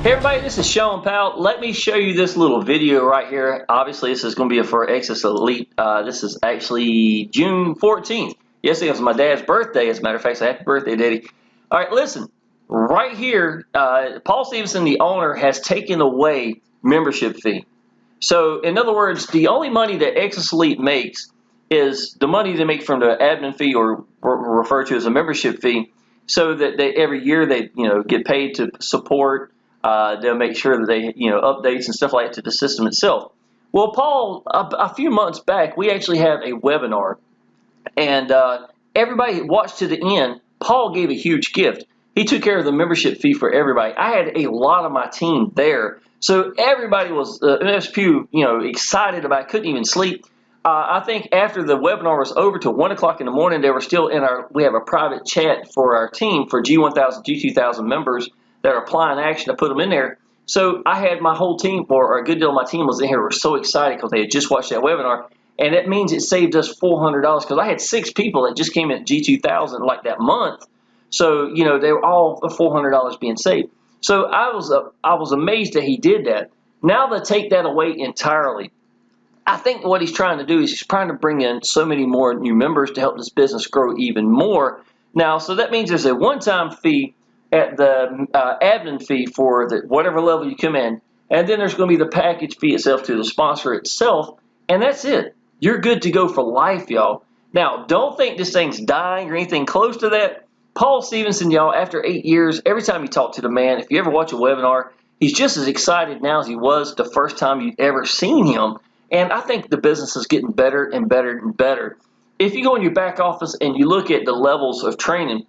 Hey everybody, this is Shawn Powell. Let me show you this little video right here. Obviously, this is going to be for Exitus Elite. This is actually June 14th. Yesterday was my dad's birthday, as a matter of fact, so happy birthday, Daddy. All right, listen. Right here, Paul Stevenson, the owner, has taken away membership fee. So, in other words, the only money that Exitus Elite makes is the money they make from the admin fee, or referred to as a membership fee, so that they every year they get paid to support. They'll make sure that they updates and stuff like that to the system itself. Well, Paul, a few months back, we actually had a webinar, and everybody watched to the end. Paul gave a huge gift. He took care of the membership fee for everybody. I had a lot of my team there, so everybody was MSPU, excited about it, couldn't even sleep. I think after the webinar was over till 1 o'clock in the morning, they were still in we have a private chat for our team for G1000, G2000 members that are applying action to put them in there. So I had my whole team, or a good deal of my team was in here. We were so excited because they had just watched that webinar. And that means it saved us $400 because I had 6 people that just came in G2000 like that month. So, they were all $400 being saved. So I was amazed that he did that. Now they take that away entirely. I think what he's trying to do is he's trying to bring in so many more new members to help this business grow even more. Now, so that means there's a one-time fee at the admin fee for whatever level you come in, and then there's going to be the package fee itself to the sponsor itself, and that's it. You're good to go for life, y'all. Now, don't think this thing's dying or anything close to that. Paul Stevenson, y'all, after 8 years, every time you talk to the man, if you ever watch a webinar, he's just as excited now as he was the first time you'd ever seen him. And I think the business is getting better and better and better. If you go in your back office and you look at the levels of training,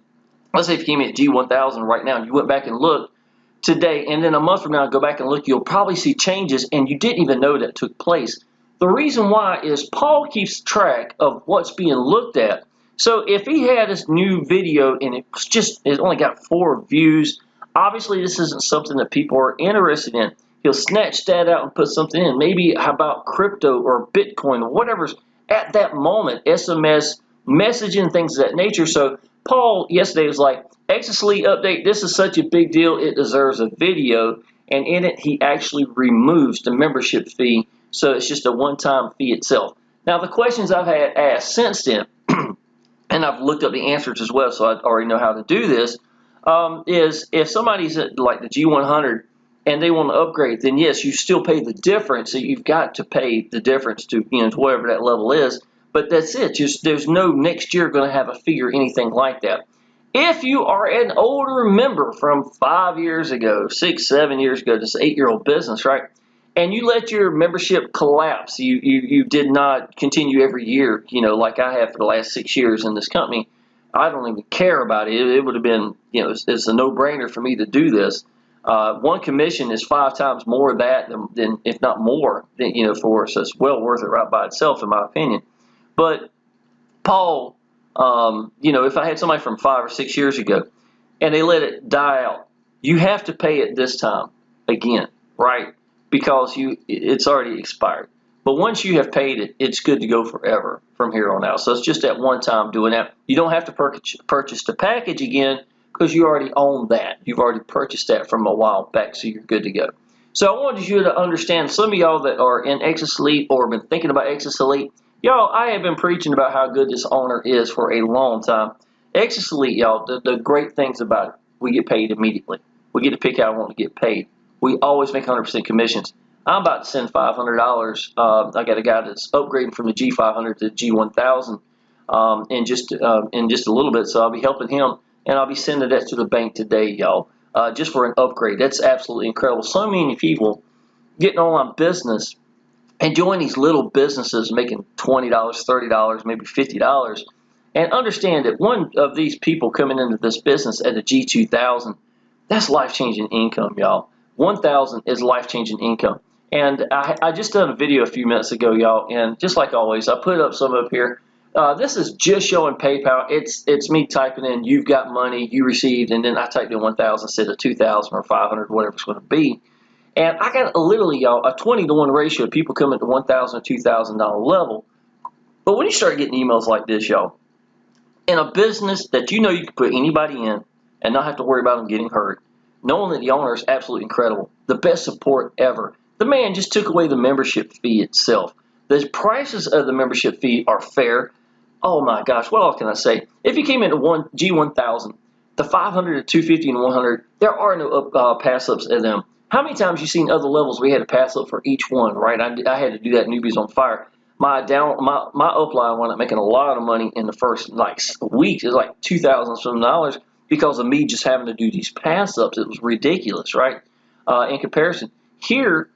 let's say if you came in at G1000 right now and you went back and looked today, and then a month from now go back and look, you'll probably see changes and you didn't even know that took place. The reason why is Paul keeps track of what's being looked at. So if he had this new video and it only got 4 views, obviously this isn't something that people are interested in. He'll snatch that out and put something in. Maybe about crypto or Bitcoin or whatever's at that moment, SMS, messaging, things of that nature. So Paul yesterday was like, Exitus Elite update, this is such a big deal, it deserves a video. And in it, he actually removes the membership fee. So it's just a one-time fee itself. Now, the questions I've had asked since then, and I've looked up the answers as well, so I already know how to do this, is if somebody's at like the G100 and they want to upgrade, then yes, you still pay the difference. So you've got to pay the difference to to whatever that level is. But that's it. There's no next year going to have a fee or anything like that. If you are an older member from 5 years ago, 6, 7 years ago, this 8-year-old business, right? And you let your membership collapse, you did not continue every year, like I have for the last 6 years in this company. I don't even care about it. It would have been, it's a no-brainer for me to do this. One commission is 5 times more of that than if not more, for us. So it's well worth it right by itself, in my opinion. But Paul, if I had somebody from 5 or 6 years ago and they let it die out, you have to pay it this time again, right? Because it's already expired. But once you have paid it, it's good to go forever from here on out. So it's just that one time doing that. You don't have to purchase the package again because you already own that. You've already purchased that from a while back, so you're good to go. So I wanted you to understand, some of y'all that are in Exitus Elite or been thinking about Exitus Elite, y'all, I have been preaching about how good this owner is for a long time. Exitus Elite, y'all, the great things about it, we get paid immediately. We get to pick how I want to get paid. We always make 100% commissions. I'm about to send $500. I got a guy that's upgrading from the G500 to the G1000 in just a little bit, so I'll be helping him, and I'll be sending that to the bank today, y'all, just for an upgrade. That's absolutely incredible. So many people getting online business and join these little businesses making $20, $30, maybe $50, and understand that one of these people coming into this business at a G2000, that's life-changing income, y'all. 1,000 is life-changing income. And I just done a video a few minutes ago, y'all, and just like always, I put up some up here. This is just showing PayPal. It's me typing in, you've got money, you received, and then I typed in 1,000 instead of 2,000 or 500, whatever it's going to be. And I got literally, y'all, a 20-to-1 ratio of people coming to $1,000 or $2,000 level. But when you start getting emails like this, y'all, in a business that you can put anybody in and not have to worry about them getting hurt, knowing that the owner is absolutely incredible, the best support ever. The man just took away the membership fee itself. The prices of the membership fee are fair. Oh my gosh, what else can I say? If you came into one G1000, the 500, the 250, and 100, there are no pass ups in them. How many times you seen other levels we had to pass up for each one, right? I had to do that. Newbies on Fire. My upline wound up making a lot of money in the first like weeks. It was like $2,000 some because of me just having to do these pass ups. It was ridiculous, right? In comparison, here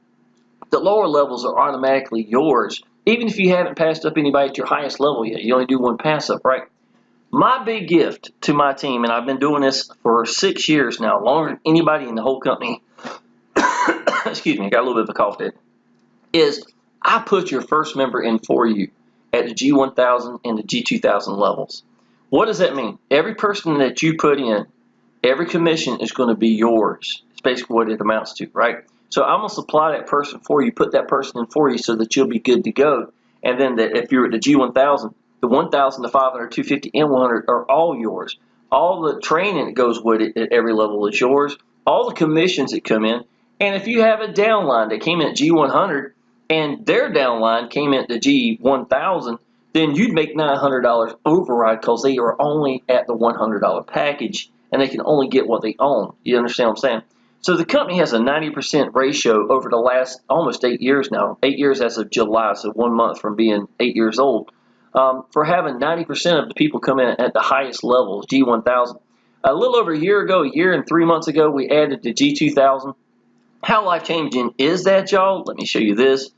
the lower levels are automatically yours, even if you haven't passed up anybody at your highest level yet. You only do one pass up, right? My big gift to my team, and I've been doing this for 6 years now, longer than anybody in the whole company. Excuse me, I got a little bit of a cough there. Is I put your first member in for you at the G1000 and the G2000 levels. What does that mean? Every person that you put in, every commission is going to be yours. It's basically what it amounts to, right? So I'm going to supply that person for you, put that person in for you so that you'll be good to go. And then if you're at the G1000, the 1000, the 500, 250, and 100 are all yours. All the training that goes with it at every level is yours. All the commissions that come in. And if you have a downline that came in at G100 and their downline came in at the G1000, then you'd make $900 override because they are only at the $100 package and they can only get what they own. You understand what I'm saying? So the company has a 90% ratio over the last almost 8 years now. 8 years as of July, so 1 month from being 8 years old. For having 90% of the people come in at the highest levels, G1000. A little over a year and 3 months ago, we added the G2000. How life-changing is that, y'all? Let me show you this.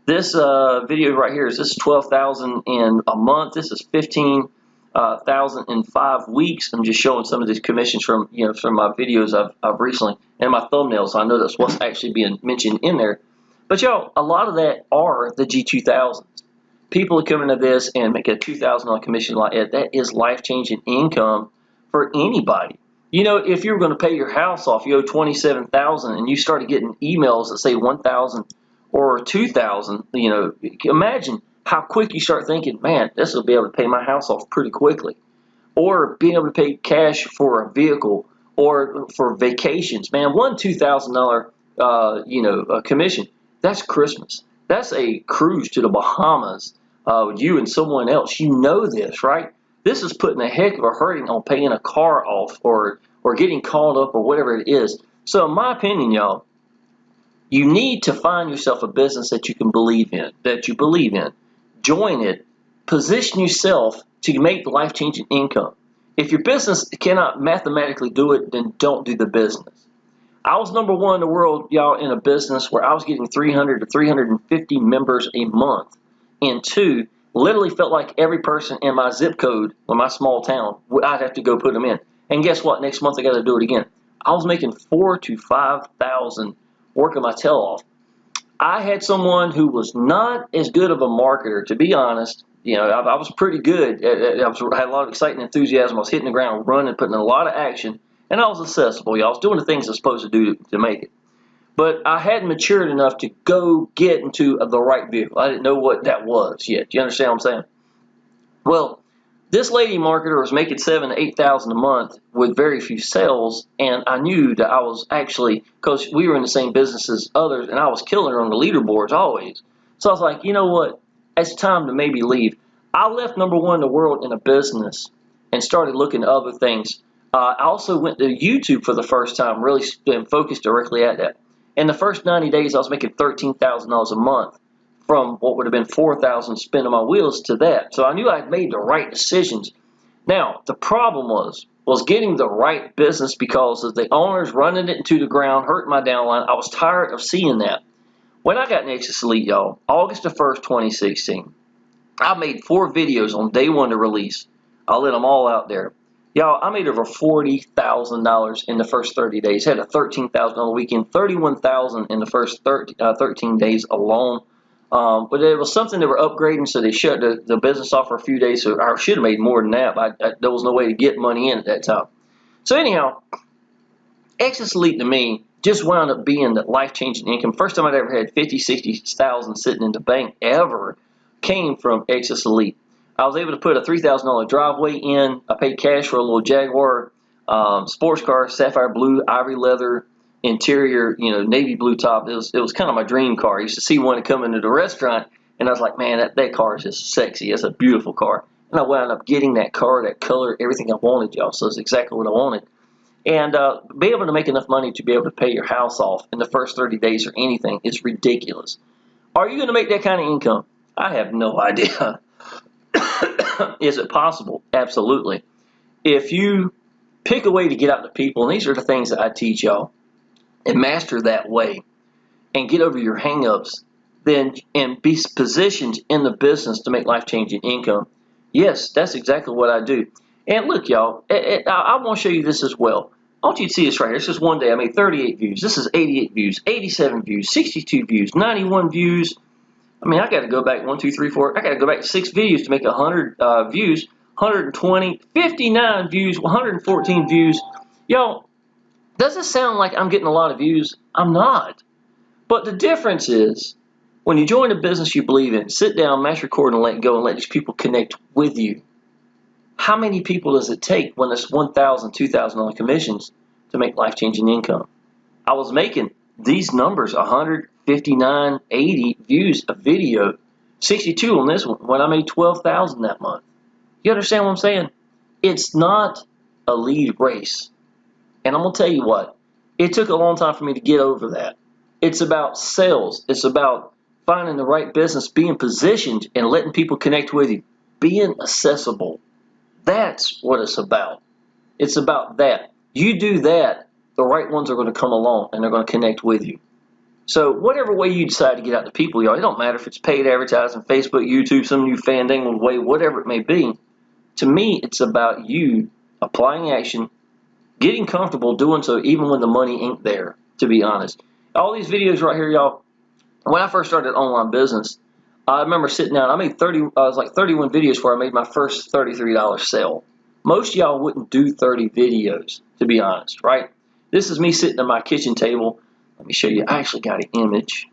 This video right here is 12,000 in a month. This is 15,000 in 5 weeks. I'm just showing some of these commissions from my videos I've recently and my thumbnails. So I know that's what's actually being mentioned in there. But y'all, a lot of that are the G2000s. People are coming to this and make a $2,000 commission like that. That is life-changing income for anybody. You know, if you're going to pay your house off, you owe $27,000, and you started getting emails that say $1,000 or $2,000. You know, imagine how quick you start thinking, man, this will be able to pay my house off pretty quickly. Or being able to pay cash for a vehicle or for vacations. Man, one $2,000 commission, that's Christmas. That's a cruise to the Bahamas with you and someone else. You know this, right? This is putting a heck of a hurting on paying a car off or getting called up or whatever it is. So in my opinion, y'all, you need to find yourself a business that you can believe in, Join it. Position yourself to make life-changing income. If your business cannot mathematically do it, then don't do the business. I was number one in the world, y'all, in a business where I was getting 300 to 350 members a month. And two, literally felt like every person in my zip code, or my small town, I'd have to go put them in. And guess what? Next month I got to do it again. I was making $4,000 to $5,000 working my tail off. I had someone who was not as good of a marketer, to be honest. You know, I was pretty good. I had a lot of excitement, enthusiasm. I was hitting the ground running, putting in a lot of action. And I was accessible, y'all. I was doing the things I was supposed to do to make it. But I hadn't matured enough to go get into the right vehicle. I didn't know what that was yet. Do you understand what I'm saying? Well, this lady marketer was making $7,000 to $8,000 a month with very few sales, and I knew that I was actually, because we were in the same business as others, and I was killing her on the leaderboards always. So I was like, you know what? It's time to maybe leave. I left number one in the world in a business and started looking at other things. I also went to YouTube for the first time, really focused directly at that. In the first 90 days, I was making $13,000 a month from what would have been $4,000 spinning my wheels to that. So I knew I'd made the right decisions. Now, the problem was getting the right business because of the owners running it into the ground, hurting my downline. I was tired of seeing that. When I got in Exitus Elite, y'all, August the 1st, 2016, I made 4 videos on day 1 to release. I let them all out there. Y'all, I made over $40,000 in the first 30 days. Had a $13,000 weekend, $31,000 in the first 13 days alone. But it was something they were upgrading, so they shut the business off for a few days. So I should have made more than that, but there was no way to get money in at that time. So anyhow, Exitus Elite to me just wound up being the life-changing income. First time I'd ever had 50, 60,000 sitting in the bank ever came from Exitus Elite. I was able to put a $3,000 driveway in. I paid cash for a little Jaguar sports car, sapphire blue, ivory leather interior, navy blue top. It was kind of my dream car. I used to see one come into the restaurant, and I was like, man, that car is just sexy. It's a beautiful car. And I wound up getting that car, that color, everything I wanted, y'all. So it's exactly what I wanted. And be able to make enough money to be able to pay your house off in the first 30 days or anything is ridiculous. Are you going to make that kind of income? I have no idea. Is it possible? Absolutely. If you pick a way to get out to people, and these are the things that I teach y'all, and master that way, and get over your hang-ups, then and be positioned in the business to make life-changing income. Yes, that's exactly what I do. And look, y'all, I want to show you this as well. I want you to see this right here. This is one day I made 38 views. This is 88 views, 87 views, 62 views, 91 views. I mean, I got to go back 1, 2, 3, 4. I got to go back 6 videos to make 100 views, 120, 59 views, 114 views. Y'all, does it sound like I'm getting a lot of views? I'm not. But the difference is, when you join a business you believe in, sit down, mash record, and let go, and let these people connect with you. How many people does it take when it's $1,000, $2,000 on commissions to make life-changing income? I was making these numbers, 159, 80 views a video, 62 on this one, when I made $12,000 that month. You understand what I'm saying? It's not a lead race. And I'm going to tell you what, it took a long time for me to get over that. It's about sales. It's about finding the right business, being positioned, and letting people connect with you, being accessible. That's what it's about. It's about that. You do that, the right ones are going to come along, and they're going to connect with you. So whatever way you decide to get out to people, y'all, it don't matter if it's paid advertising, Facebook, YouTube, some new fandangled way, whatever it may be. To me, it's about you applying action, getting comfortable doing so even when the money ain't there, to be honest. All these videos right here, y'all, when I first started online business, I remember sitting down, I made 31 videos before I made my first $33 sale. Most of y'all wouldn't do 30 videos, to be honest, right? This is me sitting at my kitchen table. Let me show you. I actually got an image.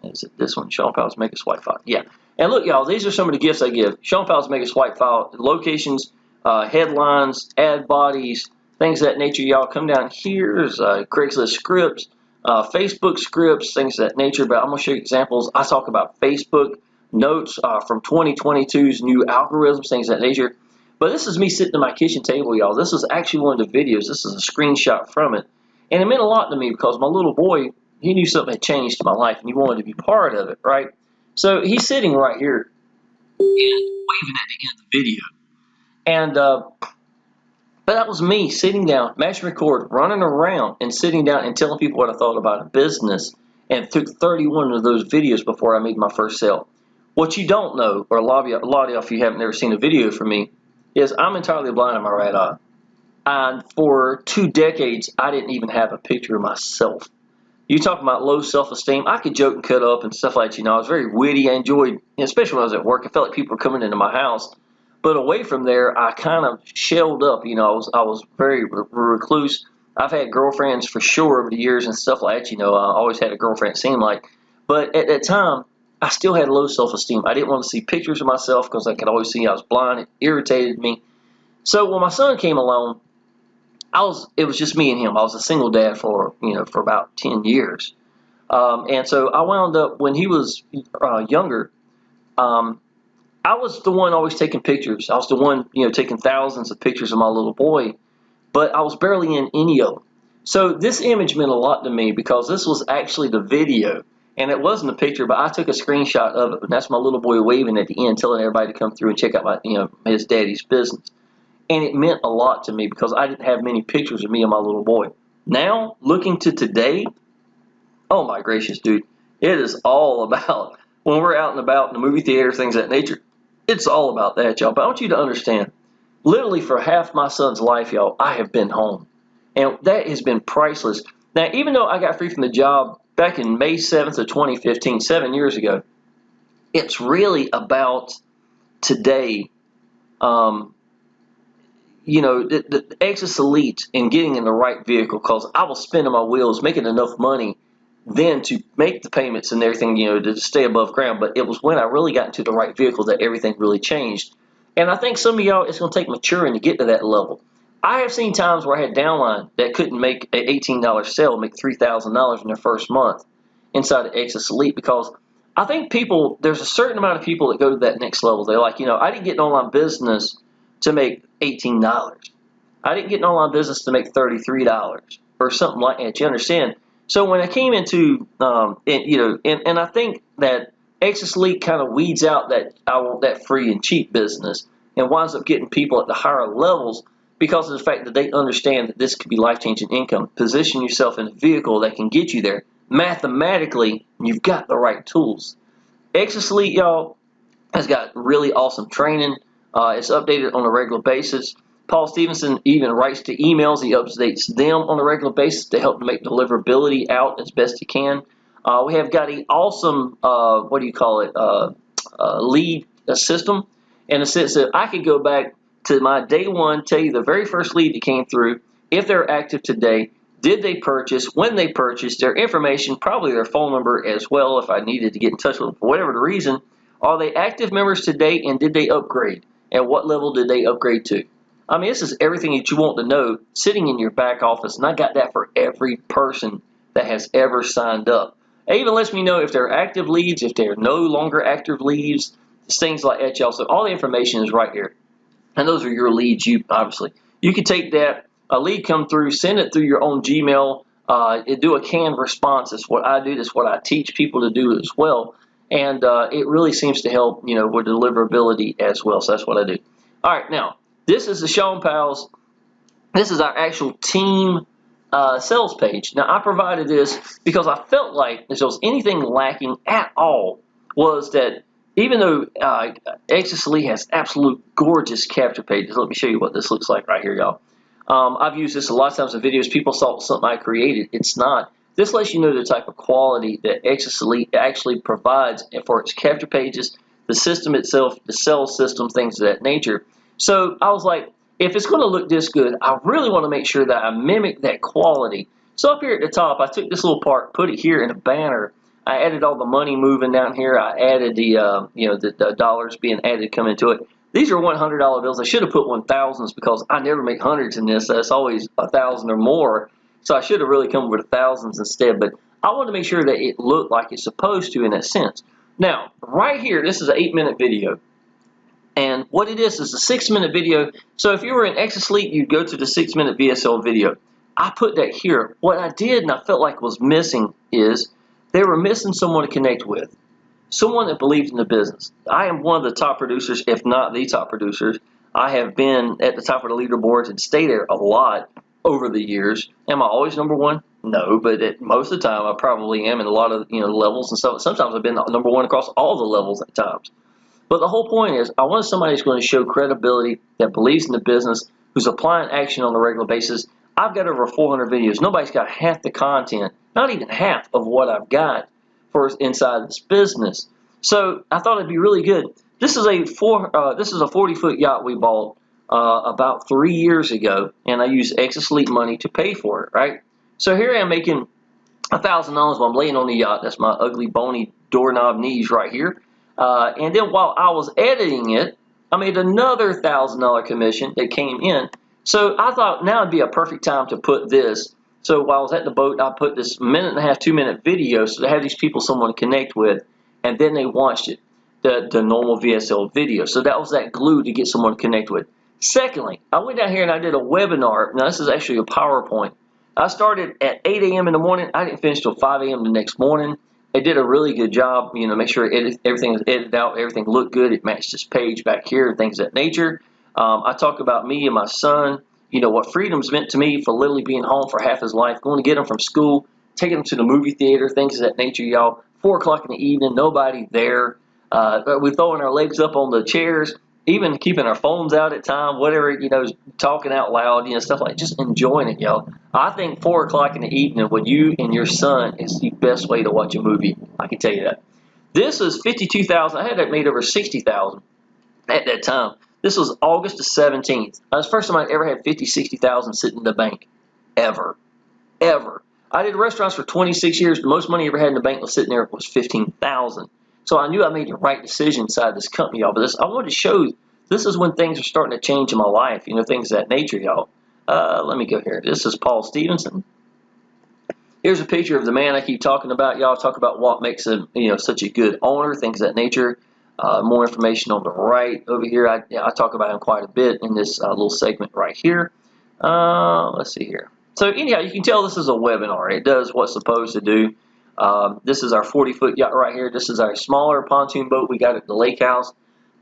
Is it this one? Shawn Powell's Make a Swipe File. Yeah. And look, y'all, these are some of the gifts I give. Shawn Powell's Make a Swipe File, locations, headlines, ad bodies, things of that nature. Y'all come down here. There's Craigslist scripts, Facebook scripts, things of that nature. But I'm going to show you examples. I talk about Facebook notes from 2022's new algorithms, things of that nature. But this is me sitting at my kitchen table, y'all. This is actually one of the videos. This is a screenshot from it. And it meant a lot to me because my little boy, he knew something had changed in my life and he wanted to be part of it, right? So he's sitting right here and waving at the end of the video. And but that was me sitting down, mashing record, running around and sitting down and telling people what I thought about a business, and took 31 of those videos before I made my first sale. What you don't know, or a lot of y'all, if you haven't ever seen a video from me, is I'm entirely blind in my right eye. And for 2 decades, I didn't even have a picture of myself. You talk about low self-esteem, I could joke and cut up and stuff like that. I was very witty. I enjoyed, especially when I was at work, I felt like people were coming into my house. But away from there, I kind of shelled up. I was very recluse. I've had girlfriends for sure over the years and stuff like that. I always had a girlfriend, it seemed like. But at that time, I still had low self-esteem. I didn't want to see pictures of myself because I could always see I was blind. It irritated me. So when my son came along, it was just me and him. I was a single dad for about 10 years. And so I wound up, when he was younger, I was the one always taking pictures. I was the one, taking thousands of pictures of my little boy, but I was barely in any of them. So this image meant a lot to me because this was actually the video, and it wasn't a picture, but I took a screenshot of it, and that's my little boy waving at the end, telling everybody to come through and check out his daddy's business. And it meant a lot to me because I didn't have many pictures of me and my little boy. Now, looking to today, oh my gracious, dude, it is all about, when we're out and about in the movie theater, things of that nature, it's all about that, y'all. But I want you to understand, literally for half my son's life, y'all, I have been home. And that has been priceless. Now, even though I got free from the job back in May 7th of 2015, 7 years ago, it's really about today. The Exitus Elite and getting in the right vehicle, because I was spinning my wheels, making enough money then to make the payments and everything, to stay above ground. But it was when I really got into the right vehicle that everything really changed. And I think some of y'all, it's going to take maturing to get to that level. I have seen times where I had downline that couldn't make an $18 sale, make $3,000 in their first month inside of Exitus Elite, because I think there's a certain amount of people that go to that next level. They're like, I didn't get an online business to make $18. I didn't get an online business to make $33 or something like that. You understand? So when I came into, and I think that Exitus Elite kind of weeds out that I want that free and cheap business and winds up getting people at the higher levels because of the fact that they understand that this could be life-changing income. Position yourself in a vehicle that can get you there. Mathematically, you've got the right tools. Exitus Elite, y'all, has got really awesome training. It's updated on a regular basis. Paul Stevenson even writes to emails. He updates them on a regular basis to help to make deliverability out as best he can. We have got an awesome, lead system, in the sense that I could go back to my day one, tell you the very first lead that came through, if they're active today, did they purchase, when they purchased, their information, probably their phone number as well if I needed to get in touch with them for whatever the reason. Are they active members today, and did they upgrade? And what level did they upgrade to? I mean, this is everything that you want to know sitting in your back office, and I got that for every person that has ever signed up. It even lets me know if they're active leads, if they're no longer active leads, things like that, y'all. So all the information is right here. And those are your leads, obviously. You can take that, a lead come through, send it through your own Gmail, do a canned response. That's what I do. That's what I teach people to do as well. And it really seems to help, with deliverability as well. So that's what I do. All right, now, this is the Shawn Powell's. This is our actual team sales page. Now, I provided this because I felt like if there was anything lacking at all, was that even though Exitus Elite has absolute gorgeous capture pages, let me show you what this looks like right here, y'all. I've used this a lot of times in videos. People thought something I created. It's not. This lets you know the type of quality that Exitus Elite actually provides for its capture pages, the system itself, the sales system, things of that nature. So I was like, if it's going to look this good, I really want to make sure that I mimic that quality. So up here at the top, I took this little part, put it here in a banner. I added all the money moving down here. I added the dollars being added come into it. These are $100 bills. I should have put 1,000s because I never make hundreds in this. That's always 1,000 or more. So I should have really come with 1,000s instead. But I wanted to make sure that it looked like it's supposed to in that sense. Now, right here, this is an 8-minute video. And what it is a 6-minute video. So if you were in Exitus Elite, you'd go to the 6-minute VSL video. I put that here. What I did and I felt like was missing is they were missing someone to connect with. Someone that believed in the business. I am one of the top producers, if not the top producers. I have been at the top of the leaderboards and stay there a lot over the years. Am I always number one? No, but most of the time I probably am in a lot of levels and stuff. Sometimes I've been number one across all the levels at times. But the whole point is I want somebody who's going to show credibility, that believes in the business, who's applying action on a regular basis. I've got over 400 videos. Nobody's got half the content, not even half of what I've got for inside this business. So I thought it'd be really good. This is a 40-foot yacht we bought about 3 years ago, and I used Exitus Elite money to pay for it, right? So here I am making $1,000 while I'm laying on the yacht. That's my ugly, bony doorknob knees right here. And then while I was editing it, I made another $1,000 commission that came in. So I thought now would be a perfect time to put this. So while I was at the boat, I put this 1.5, 2-minute video so to have these people someone to connect with, and then they watched it, the normal VSL video. So that was that glue to get someone to connect with. Secondly, I went down here and I did a webinar. Now this is actually a PowerPoint. I started at 8 a.m. in the morning. I didn't finish till 5 a.m. the next morning. It did a really good job, make sure everything was edited out, everything looked good. It matched this page back here and things of that nature. I talk about me and my son, what freedom's meant to me for literally being home for half his life, going to get him from school, taking him to the movie theater, things of that nature, y'all. 4 o'clock in the evening, nobody there. We're throwing our legs up on the chairs, even keeping our phones out at time, whatever, talking out loud, stuff like that. Just enjoying it, y'all. I think 4 o'clock in the evening with you and your son is the best way to watch a movie. I can tell you that. This is $52,000. I had that made over $60,000 at that time. This was August the 17th. That was the first time I ever had $50,000, $60,000 sitting in the bank. Ever. I did restaurants for 26 years. The most money I ever had in the bank was sitting there was $15,000. So I knew I made the right decision inside this company, y'all. But I wanted to show you, this is when things are starting to change in my life, things of that nature, y'all. Let me go here. This is Paul Stevenson. Here's a picture of the man I keep talking about. Y'all talk about what makes him, such a good owner, things of that nature. More information on the right over here. I talk about him quite a bit in this little segment right here. Let's see here. So anyhow, you can tell this is a webinar. It does what's supposed to do. This is our 40-foot yacht right here. This is our smaller pontoon boat we got at the lake house.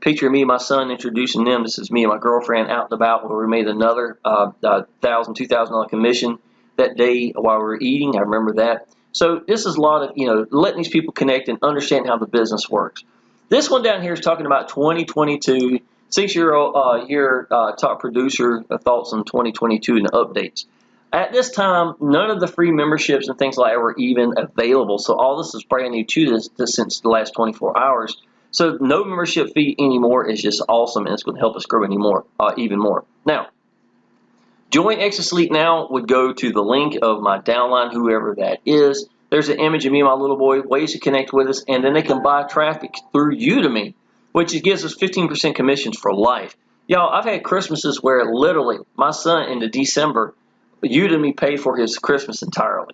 Picture of me and my son introducing them. This is me and my girlfriend out and about where we made another $1,000, $2,000 commission that day while we were eating. I remember that. So this is a lot of, letting these people connect and understand how the business works. This one down here is talking about 2022, 6-year top producer thoughts on 2022 and the updates. At this time, none of the free memberships and things like that were even available. So all this is brand new to this since the last 24 hours. So no membership fee anymore is just awesome, and it's going to help us grow even more. Now, join Exitus Elite now would go to the link of my downline, whoever that is. There's an image of me and my little boy, ways to connect with us, and then they can buy traffic through Udemy, which gives us 15% commissions for life. Y'all, I've had Christmases where literally my son in December, Udemy paid for his Christmas entirely.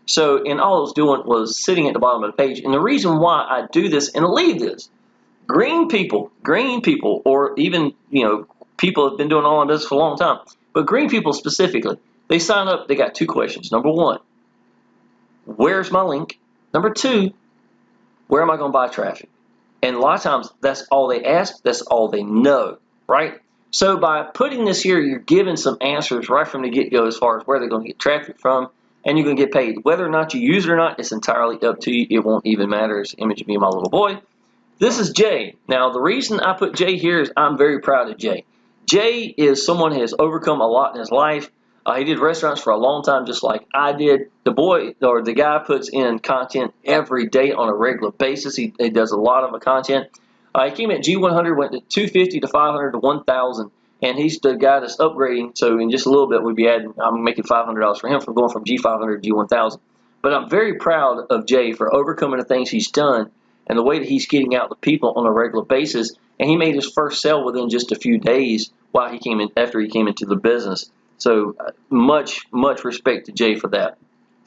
So, and all I was doing was sitting at the bottom of the page. And the reason why I do this and leave this, green people, or even, people have been doing online business for a long time, but green people specifically, they sign up, they got 2 questions. Number 1, where's my link? Number 2, where am I going to buy traffic? And a lot of times, that's all they ask, that's all they know, right? So by putting this here, you're giving some answers right from the get-go as far as where they're going to get traffic from, and you're going to get paid. Whether or not you use it or not, it's entirely up to you. It won't even matter. It's an image of me and my little boy. This is Jay. Now, the reason I put Jay here is I'm very proud of Jay. Jay is someone who has overcome a lot in his life. He did restaurants for a long time, just like I did. The guy puts in content every day on a regular basis. He does a lot of content. He came at G100, went to 250 to 500 to 1,000, and he's the guy that's upgrading. So in just a little bit, I'm making $500 for him from going from G500 to G1000. But I'm very proud of Jay for overcoming the things he's done and the way that he's getting out to people on a regular basis. And he made his first sale within just a few days after he came into the business. So much respect to Jay for that.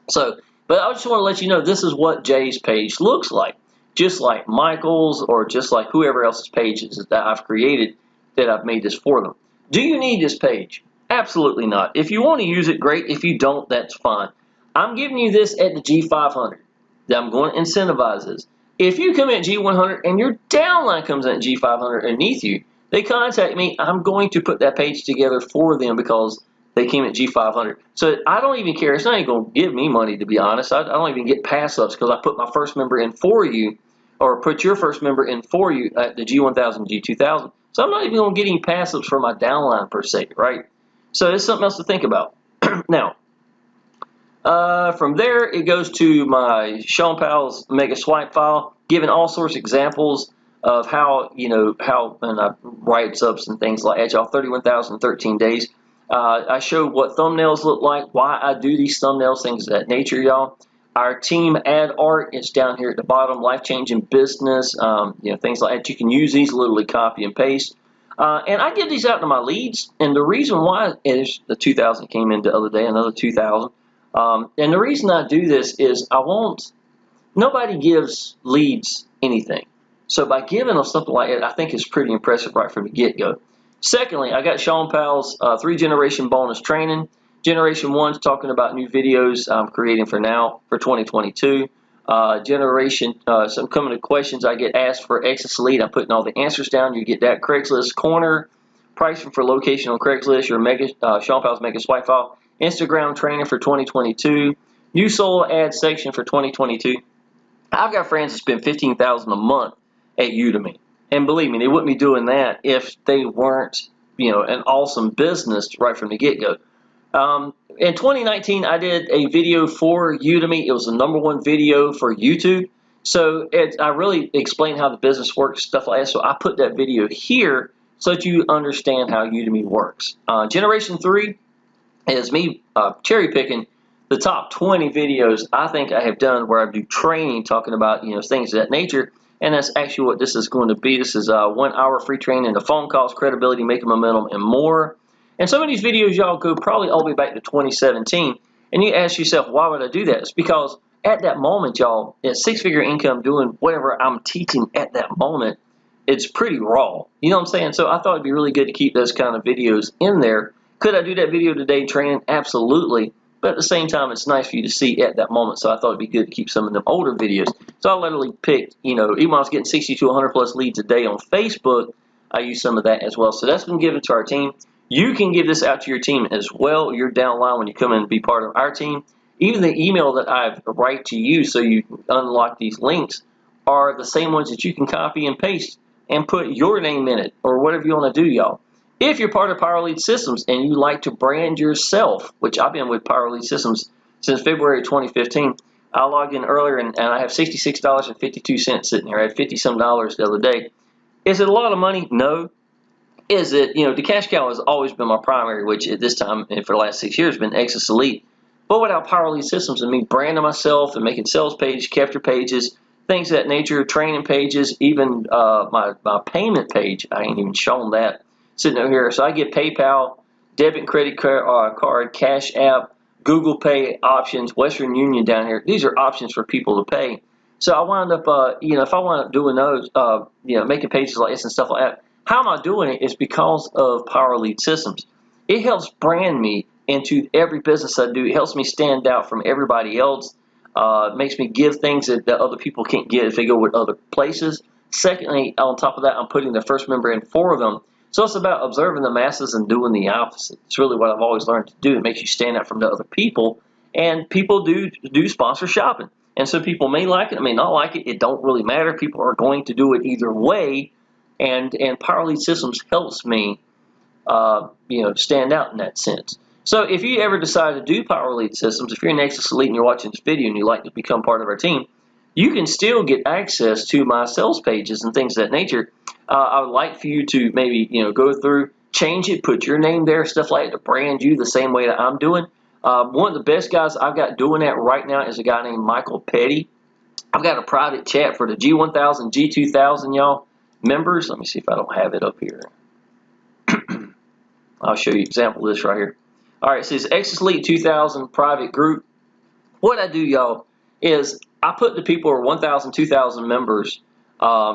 So, but I just want to let you know this is what Jay's page looks like. Just like Michael's or just like whoever else's pages that I've created, that I've made this for them. Do you need this page? Absolutely not. If you want to use it, great. If you don't, that's fine. I'm giving you this at the G500. I'm going to incentivize this. If you come at G100 and your downline comes at G500 underneath you, they contact me, I'm going to put that page together for them because they came at G500. So I don't even care. It's not even going to give me money, to be honest. I don't even get pass-ups because I put my first member in for you, or put your first member in for you at the G1000, G2000. So I'm not even going to get any pass-ups for my downline per se, right? So it's something else to think about. Now, from there, it goes to my Shawn Powell's mega swipe file, giving all sorts of examples of how, and I write-ups and things like that, y'all, 31,013 days. I show what thumbnails look like, why I do these thumbnails, things of that nature, y'all. Our team ad art is down here at the bottom, life-changing business, things like that. You can use these, literally copy and paste. And I give these out to my leads, and the reason why is the 2,000 came in the other day, another 2,000. And the reason I do this is nobody gives leads anything. So by giving them something like that, I think it's pretty impressive right from the get-go. Secondly, I got Shawn Powell's 3-generation bonus training. Generation 1's talking about new videos I'm creating for 2022. Some coming to questions I get asked for Exitus Elite. I'm putting all the answers down. You get that Craigslist corner, pricing for location on Craigslist, your Shawn Powell's mega swipe file, Instagram training for 2022, new solo ad section for 2022. I've got friends that spend $15,000 a month at Udemy. And believe me, they wouldn't be doing that if they weren't, an awesome business right from the get-go. In 2019, I did a video for Udemy. It was the #1 video for YouTube. So I really explained how the business works, stuff like that. So I put that video here so that you understand how Udemy works. Generation 3 is me cherry picking the top 20 videos I think I have done where I do training, talking about things of that nature. And that's actually what this is going to be. This is 1 hour free training, the phone calls, credibility, making momentum, and more. And some of these videos, y'all, go probably all the way back to 2017. And you ask yourself, why would I do that? It's because at that moment, y'all, at six-figure income doing whatever I'm teaching at that moment, it's pretty raw. You know what I'm saying? So I thought it'd be really good to keep those kind of videos in there. Could I do that video today training? Absolutely. But at the same time, it's nice for you to see at that moment. So I thought it'd be good to keep some of them older videos. So I literally picked, even when I was getting 60 to 100 plus leads a day on Facebook, I used some of that as well. So that's been given to our team. You can give this out to your team as well. You're downline when you come in and be part of our team. Even the email that I write to you so you can unlock these links are the same ones that you can copy and paste and put your name in it or whatever you want to do, y'all. If you're part of Power Elite Systems and you like to brand yourself, which I've been with Power Elite Systems since February 2015, I logged in earlier and I have $66.52 sitting here. I had $50-some the other day. Is it a lot of money? No. Is it, the cash cow has always been my primary, which at this time and for the last 6 years has been Exitus Elite. But without Power Elite Systems and me branding myself and making sales pages, capture pages, things of that nature, training pages, even my payment page, I ain't even shown that sitting over here. So I get PayPal, debit and credit card, Cash App, Google Pay options, Western Union down here. These are options for people to pay. So I wound up, if I wound up doing those, making pages like this and stuff like that, how am I doing it is because of Power Elite Systems. It helps brand me into every business I do. It helps me stand out from everybody else. It makes me give things that other people can't get if they go with other places. Secondly, on top of that, I'm putting the first member in for them. So it's about observing the masses and doing the opposite. It's really what I've always learned to do. It makes you stand out from the other people. And people do sponsor shopping. And some people may like it, may not like it. It don't really matter. People are going to do it either way. And Power Elite Systems helps me, stand out in that sense. So if you ever decide to do Power Elite Systems, if you're an Exitus Elite and you're watching this video and you'd like to become part of our team, you can still get access to my sales pages and things of that nature. I would like for you to maybe, go through, change it, put your name there, stuff like that, to brand you the same way that I'm doing. One of the best guys I've got doing that right now is a guy named Michael Petty. I've got a private chat for the G1000, G2000, y'all, members. Let me see if I don't have it up here. I'll show you an example of this right here. All right, it says Exitus Elite 2000 private group. What I do, y'all, is I put the people who are 1,000, 2,000 members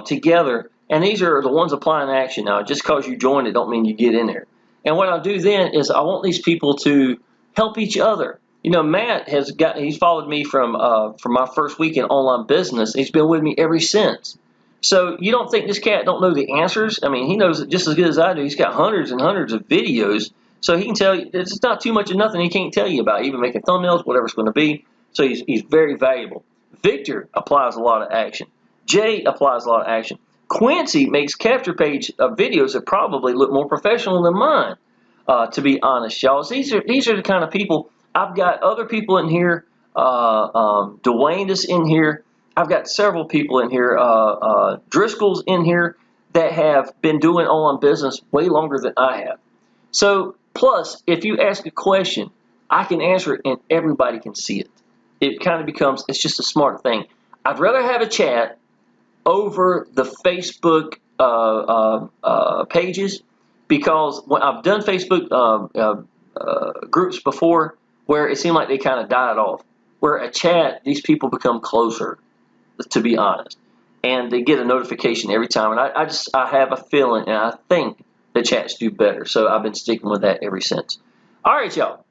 together, and these are the ones applying action. Now, just because you join it don't mean you get in there. And what I'll do then is I want these people to help each other. Matt he's followed me from my first week in online business. He's been with me ever since. So you don't think this cat don't know the answers? I mean, he knows it just as good as I do. He's got hundreds and hundreds of videos, so he can tell you. It's not too much of nothing he can't tell you about, even making thumbnails, whatever it's going to be. So he's very valuable. Victor applies a lot of action. Jay applies a lot of action. Quincy makes capture page videos that probably look more professional than mine, to be honest, y'all. So these are the kind of people. I've got other people in here. Dwayne is in here. I've got several people in here. Driscoll's in here that have been doing online business way longer than I have. So, plus, if you ask a question, I can answer it and everybody can see it. It kind of becomes, it's just a smart thing. I'd rather have a chat over the Facebook pages, because when I've done Facebook groups before where it seemed like they kind of died off. Where a chat, these people become closer, to be honest, and they get a notification every time. And I have a feeling, and I think the chats do better. So I've been sticking with that ever since. All right, y'all.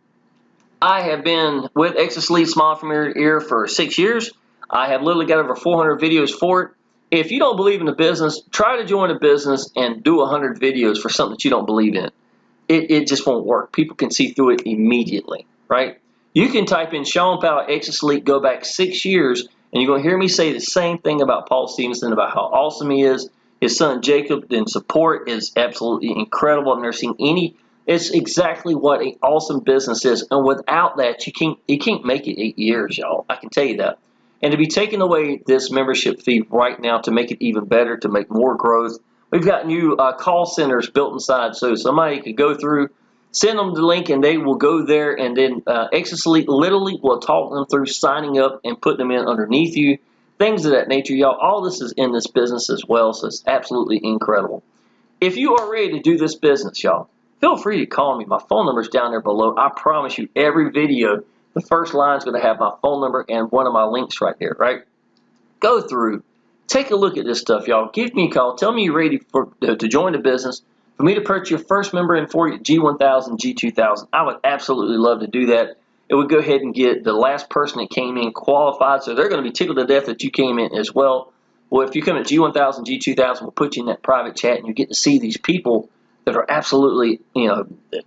I have been with Exitus Elite Smile from Ear to Ear for 6 years. I have literally got over 400 videos for it. If you don't believe in the business, try to join a business and do 100 videos for something that you don't believe in. It just won't work. People can see through it immediately, right? You can type in Shawn Powell, Exitus Elite, go back 6 years, and you're going to hear me say the same thing about Paul Stevenson, about how awesome he is. His son Jacob in support is absolutely incredible. I've never seen any. It's exactly what an awesome business is, and without that, you can't make it 8 years, y'all. I can tell you that. And to be taking away this membership fee right now to make it even better, to make more growth, we've got new call centers built inside, so somebody could go through, send them the link, and they will go there, and then Exitus Elite literally will talk them through signing up and putting them in underneath you, things of that nature, y'all. All this is in this business as well, so it's absolutely incredible. If you are ready to do this business, y'all, feel free to call me. My phone number is down there below. I promise you, every video, the first line is going to have my phone number and one of my links right there, right? Go through, take a look at this stuff, y'all. Give me a call. Tell me you're ready to join the business. For me to purchase your first member in for you, G1000, G2000, I would absolutely love to do that. It would go ahead and get the last person that came in qualified, so they're going to be tickled to death that you came in as well. Well, if you come at G1000, G2000, we'll put you in that private chat, and you get to see these people that are absolutely,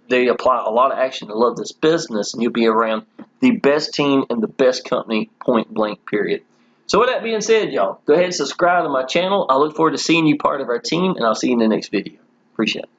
they apply a lot of action to love this business, and you'll be around the best team and the best company, point blank, period. So with that being said, y'all, go ahead and subscribe to my channel. I look forward to seeing you part of our team, and I'll see you in the next video. Appreciate it.